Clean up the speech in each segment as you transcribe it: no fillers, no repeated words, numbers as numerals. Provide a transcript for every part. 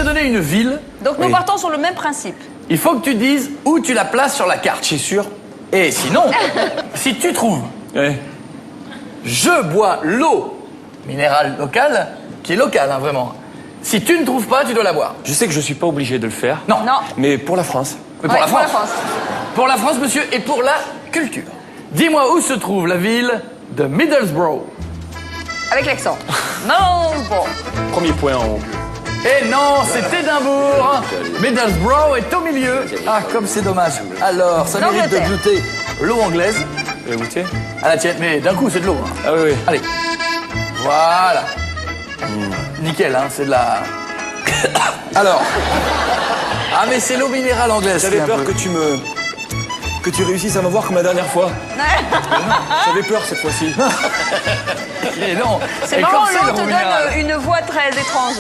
te donner une ville. Donc nous partons sur le même principe. Il faut que tu dises où tu la places sur la carte. Tu es sûr? Et sinon, si tu trouves Ouais. je bois l'eau minérale locale, qui est locale, hein, vraiment. Si tu ne trouves pas, tu dois la boire. Je sais que je suis pas obligé de le faire. Non. Non. Mais pour la France. Mais pour Ouais, la France. Pour la France, monsieur, et pour la culture. Dis-moi où se trouve la ville de Middlesbrough. Avec l'accent. Non, bon. Premier point en haut. Eh non, c'est Édimbourg. Middlesbrough est au milieu. Ah, comme c'est dommage. Alors, ça mérite de L'Angleterre. goûter l'eau anglaise. Vous avez goûté? À la tienne, mais d'un coup, c'est de l'eau. Hein. Ah oui, oui. Allez. Voilà. Nickel, hein, c'est de la... Alors. Ah, mais c'est l'eau minérale anglaise. J'avais qui est un peur peu- que tu réussisses à me voir comme la dernière fois. J'avais peur cette fois-ci. Eh non. C'est Et marrant, comme l'eau l'eau te minérale. donne une voix très étrange.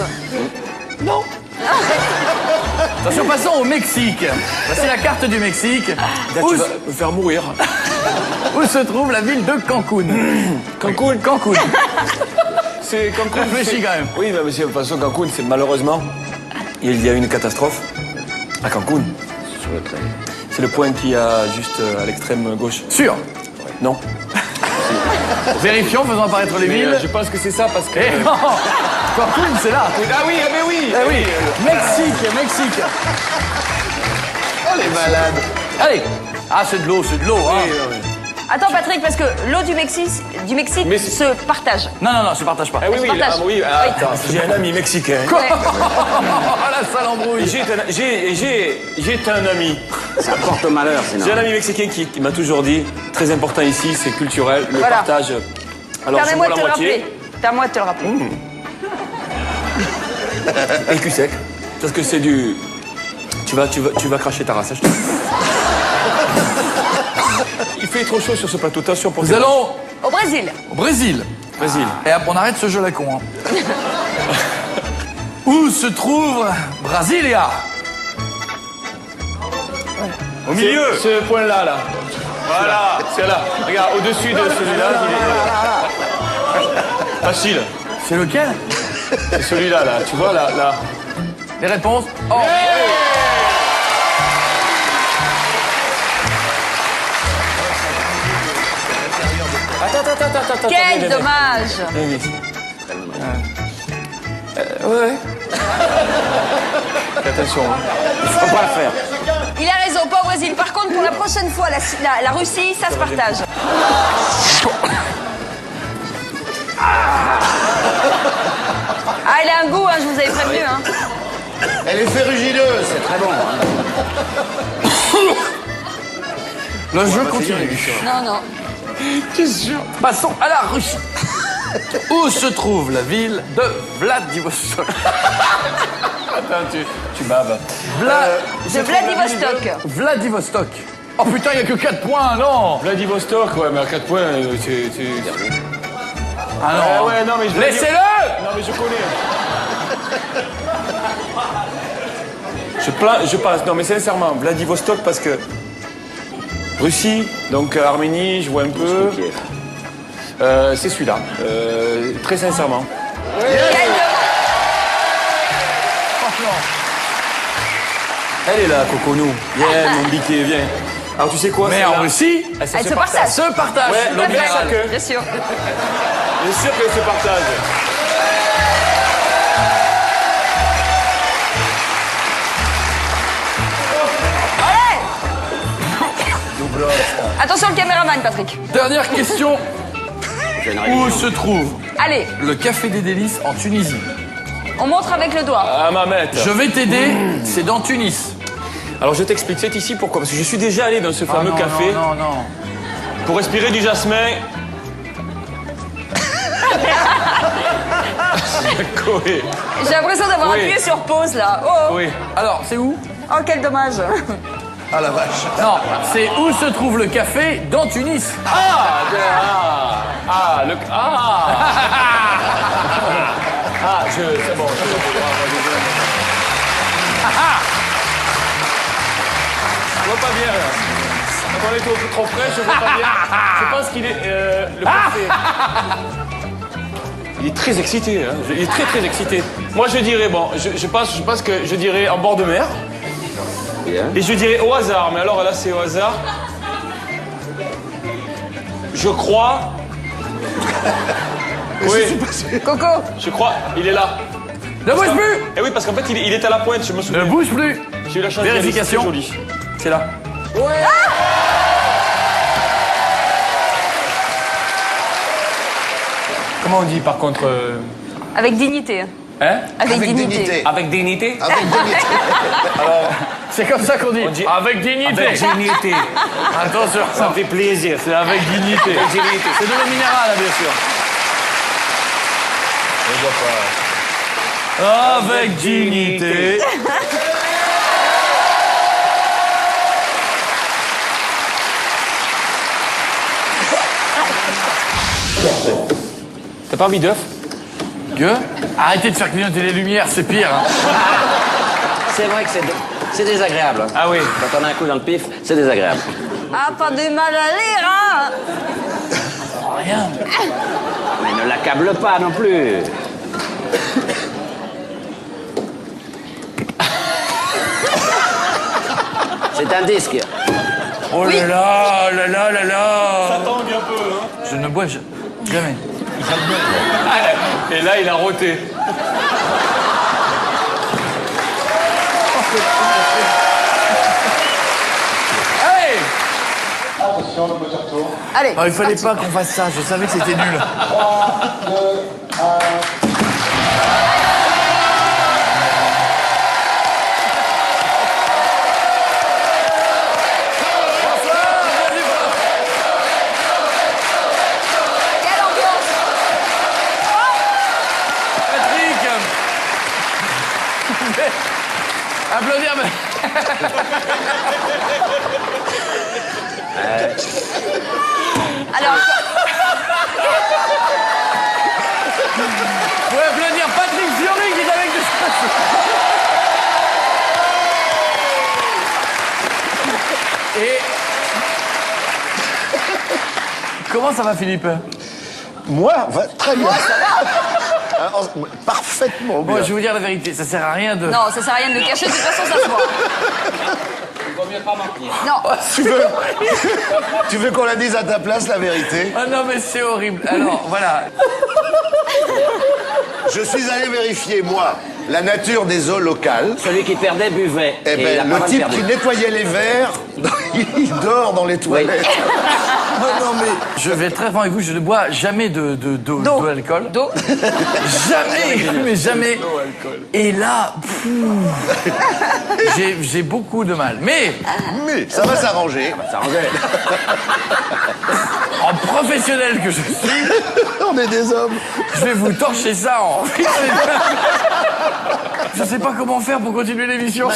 Non. Attention, passons au Mexique. Voici la carte du Mexique. Là, Où, tu vas me faire mourir. où se trouve la ville de Cancun? Cancun? Cancun. C'est Cancun. Réfléchis c'est- quand même. Oui, mais monsieur, de toute façon, Cancun, c'est malheureusement, il y a eu une catastrophe à Cancun. C'est le point qui a juste à l'extrême gauche. Sûr. Non. Vérifions, faisons apparaître les Mais, villes. je pense que c'est ça parce que. Eh non. Cancun, c'est là. Ah oui, mais oui. Eh oui. Mexique. Oh les malades. Allez. Ah, c'est de l'eau, hein. Attends, Patrick, parce que l'eau du Mexique Mais se partage. Non, se partage pas. Ah oui, se oui, partage. ah, oui. Ah, attends, j'ai un ami mexicain. Oh, la sale embrouille. J'ai un ami. Ça porte malheur, sinon. J'ai un ami mexicain qui m'a toujours dit, très important ici, c'est culturel, le Voilà. partage. Alors je Permets-moi bois de la te le moitié. rappeler. Permets-moi de te le rappeler. Et cul sec. Parce que c'est du. Tu vas cracher ta race. Hein, je te dis. Il fait trop chaud sur ce plateau. Attention pour Nous allons Au Brésil. au Brésil. Brésil. Et après, on arrête ce jeu la con. Hein. Où se trouve Brasilia? Au milieu. Ce point-là, là. Voilà. C'est là. Regarde, au-dessus de celui-là. Il est... Facile. C'est lequel? C'est celui-là, là. Tu vois, là. Les réponses? Oh. Attends. Quel dommage. Ouais. Attention. Hein. Faut pas le faire. Il a raison, pas au Brésil. Par contre, pour la prochaine fois, la Russie, ça se partage. Ah, il a un goût, hein, je vous avais prévenu. Hein. Elle est ferrugineuse, c'est très bon. Hein. Le jeu continue. Non. T'es sûr? Passons à la Russie. Où se trouve la ville de Vladivostok? Attends, tu baves. De Vladivostok. Vladivostok. Oh putain, il n'y a que 4 points, non? Vladivostok, ouais, mais à 4 points, c'est... Ah non. ouais, non, mais je... Laissez-le! Non, mais je connais. Je passe. Non, mais sincèrement, Vladivostok, parce que... Russie, donc Arménie, je vois un peu. C'est celui-là. Très sincèrement. Franchement. Elle est là, Coconou. Viens, mon biquet, viens. Alors, tu sais quoi? Mais celle-là en Russie, Elle Elle se partage. se partage. Ouais, l'eau bien minérale. sûr que- Bien sûr. Bien sûr qu'elle se partage. Attention le caméraman, Patrick. Dernière question. Où se trouve Allez, le Café des Délices en Tunisie? on montre avec le doigt. Ah, Mamette. Je vais t'aider, c'est dans Tunis. Alors, je t'explique. C'est ici pourquoi? Parce que je suis déjà allé dans ce fameux café Non. pour respirer du jasmin. Coé. J'ai l'impression d'avoir Oui. appuyé sur pause là. Oh, Oui. Alors, c'est où? oh quel dommage. Ah la vache. Non, c'est où se trouve le café dans Tunis. C'est bon. Je vois pas bien. Là. Quand on est trop frais, je vois pas bien. Je pense qu'il est le café. Il est très excité, hein. Il est très très excité. Moi je dirais, bon, je pense que je dirais en bord de mer. Bien. Et je dirais au hasard, mais alors là c'est au hasard. Je crois. Oui, Coco. je crois, il est là. Ne bouge plus. Eh oui, parce qu'en fait il est à la pointe, je me souviens. Ne bouge plus. J'ai eu la chance d'y aller, Vérification. c'est joli. C'est là. Comment on dit par contre Avec dignité. Hein? Avec dignité. Avec dignité. Avec dignité. C'est comme ça qu'on dit. On dit Avec dignité. Avec dignité. Attention. Ça me fait plaisir. C'est avec dignité. Avec dignité. C'est de l'eau minérale, bien sûr. Avec dignité. T'as pas envie d'œuf? Que arrêtez de faire clignoter les lumières, c'est pire. Hein. C'est vrai que c'est désagréable. Ah oui. Quand on a un coup dans le pif, c'est désagréable. Ah, pas de mal à lire, hein. Rien. Mais ne l'accable pas non plus. C'est un disque. Oh là là, là là là là. Ça tangue un peu, hein. Je ne bois jamais. Et là, il a roté. Allez. Attention, le moteur tourne. Allez. Oh, il fallait pas qu'on fasse ça, je savais que c'était nul. 3, 2, 1. Quelle ambiance. Patrick. Applaudir, mais... Alors, Vous pouvez applaudir Patrick Fiori qui est avec nous. Et... Comment ça va, Philippe? Moi, très bien. Parfaitement bien. Bon, je vais vous dire la vérité, ça sert à rien de... non, ça sert à rien de le cacher, de toute façon, ça se voit. Non. Tu veux qu'on la dise à ta place, la vérité? Ah non, mais c'est horrible. Alors, voilà. Je suis allé vérifier, moi, la nature des eaux locales. Celui qui perdait buvait. Eh Et il a ben, pas le mal type perdu. qui nettoyait les verres, il dort dans les toilettes. Non, non, mais je vais être très franc avec vous, je ne bois jamais d'eau d'alcool. D'eau. Jamais, mais jamais. Et là, j'ai beaucoup de mal. Mais, Mais ça va s'arranger. Ça rangeait. en professionnel que je suis, On est des hommes. je vais vous torcher ça en... Je sais pas comment faire pour continuer l'émission.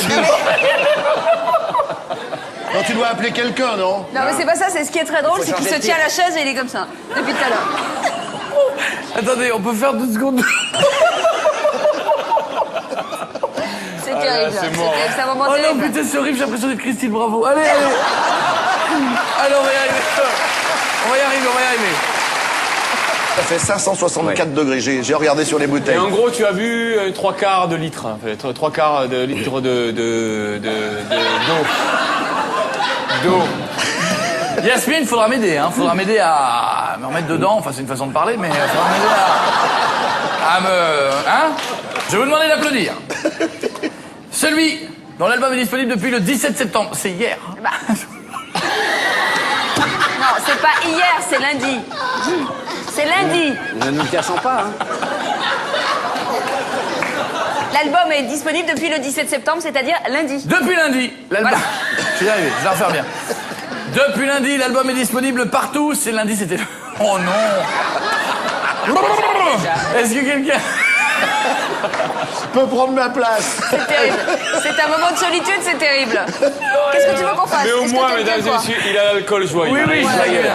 Non, tu dois appeler quelqu'un, non? Non, mais c'est pas ça, c'est ce qui est très drôle, c'est qu'il se tient à la chaise et il est comme ça, depuis tout à l'heure. Attendez, on peut faire 2 secondes. C'est terrible. C'est un moment Oh non, terrible. putain, c'est horrible, j'ai l'impression d'être Christine Bravo. Allez, allez. Allez, on va y arriver. On va y arriver, on va y arriver. Ça fait 564 degrés. J'ai regardé sur les Et bouteilles. en gros, tu as vu 3/4 de litre. En fait, 3/4 de litre d'eau. Yasmine, faudra m'aider, hein. Faudra m'aider à me remettre dedans. Enfin, c'est une façon de parler, mais faudra m'aider à me... Hein? Je vais vous demander d'applaudir. Celui dont l'album est disponible depuis le 17 septembre. C'est hier. Non, c'est pas hier, c'est lundi. C'est lundi. Ne nous cachons pas, hein. L'album est disponible depuis le 17 septembre, c'est-à-dire lundi. Depuis lundi, l'album... Voilà. Je vais y arriver, je vais la refaire bien. Depuis lundi, l'album est disponible partout. C'est lundi, c'était... Oh non. Est-ce que quelqu'un... peux prendre ma place. C'est terrible. C'est un moment de solitude, c'est terrible. Qu'est-ce que tu veux qu'on fasse? Mais au Est-ce que moins, t'aimes bien, mesdames et toi messieurs, il a l'alcool joyeux. Oui, oui, je Voilà. vais y aller.